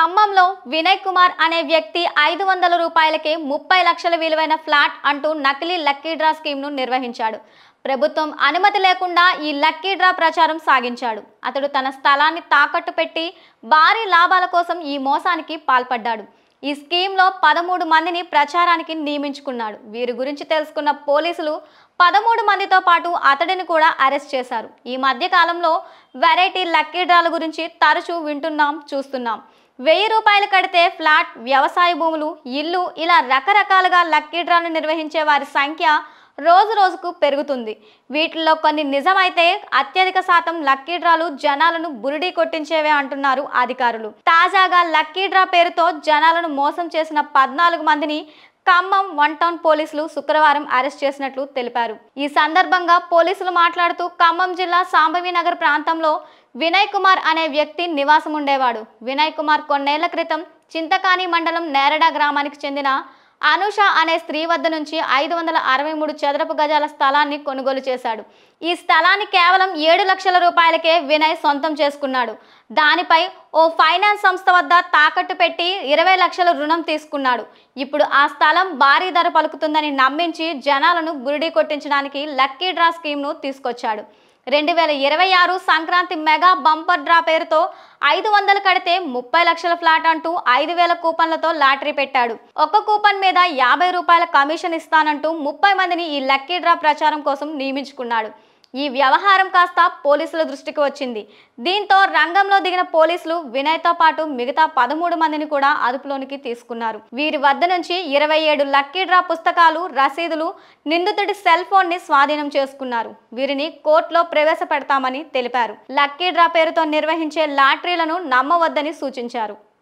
ఖమ్మంలో వినయ్ కుమార్ అనే వ్యక్తి 500 రూపాయలకే 30 లక్షల విలువైన ఫ్లాట్ అంటూ నకిలీ లక్కీ డ్రా స్కీమ్ను నిర్వహించాడు. ప్రభుత్వం అనుమతి లేకుండా ఈ లక్కీ డ్రా ప్రచారం సాగించాడు. అతడు తన స్థలాన్ని తాకట్టు పెట్టి భారీ లాభాల కోసం ఈ మోసానికి పాల్పడ్డాడు. ఈ స్కీమ్లో 13 మందిని ప్రచారానికి నియమించుకున్నాడు. వీరి గురించి తెలుసుకున్న పోలీసులు 13 మందితో పాటు అతడిని కూడా అరెస్ట్ చేశారు. ఈ మధ్య కాలంలో వెరైటీ లక్కీ డ్రాల గురించి తరచూ వింటున్నాం, చూస్తున్నాం. 1000 రూపాయలు కడితే ఫ్లాట్, వ్యవసాయ భూములు, ఇల్లు ఇలా రకరకాలుగా లక్కీ డ్రాను నిర్వహించే వారి సంఖ్య రోజు రోజుకు పెరుగుతుంది. వీటిల్లో కొన్ని నిజమైతే అత్యధిక శాతం లక్కీ డ్రాలు జనాలను బురిడీ కొట్టించేవే అంటున్నారు అధికారులు. తాజాగా లక్కీ డ్రా పేరుతో జనాలను మోసం చేసిన 14 మందిని ఖమ్మం 1 టౌన్ పోలీసులు శుక్రవారం అరెస్ట్ చేసినట్లు తెలిపారు. ఈ సందర్భంగా పోలీసులు మాట్లాడుతూ ఖమ్మం జిల్లా సాంబవి నగర్ ప్రాంతంలో వినయ్ కుమార్ అనే వ్యక్తి నివాసం ఉండేవాడు. వినయ్ కుమార్ కొన్నేళ్ల క్రితం చింతకాని మండలం నేరడ గ్రామానికి చెందిన అనుష అనే స్త్రీ వద్ద నుంచి 563 చదరపు గజాల స్థలాన్ని కొనుగోలు చేశాడు. ఈ స్థలాన్ని కేవలం 7 లక్షల రూపాయలకే వినయ్ సొంతం చేసుకున్నాడు. దానిపై ఓ ఫైనాన్స్ సంస్థ వద్ద తాకట్టు పెట్టి 20 లక్షల రుణం తీసుకున్నాడు. ఇప్పుడు ఆ స్థలం భారీ ధర పలుకుతుందని నమ్మించి జనాలను బురిడీ కొట్టించడానికి లక్కీ డ్రా స్కీమ్ను తీసుకొచ్చాడు. 2026 సంక్రాంతి మెగా బంపర్ డ్రా పేరుతో 500 కడితే 30 లక్షల ఫ్లాట్ అంటూ 5000 కూపన్లతో లాటరీ పెట్టాడు. ఒక్క కూపన్ మీద 50 రూపాయల కమిషన్ ఇస్తానంటూ 30 మందిని ఈ లక్కీ డ్రా ప్రచారం కోసం నియమించుకున్నాడు. ఈ వ్యవహారం కాస్త పోలీసుల దృష్టికి వచ్చింది. దీంతో రంగంలో దిగిన పోలీసులు వినయ్తో పాటు మిగతా 13 మందిని కూడా అదుపులోనికి తీసుకున్నారు. వీరి వద్ద నుంచి 27 లక్కీ డ్రా పుస్తకాలు, రసీదులు, నిందితుడి సెల్ ఫోన్ ని స్వాధీనం చేసుకున్నారు. వీరిని కోర్టులో ప్రవేశపెడతామని తెలిపారు. లక్కీ డ్రా పేరుతో నిర్వహించే లాటరీలను నమ్మవద్దని సూచించారు.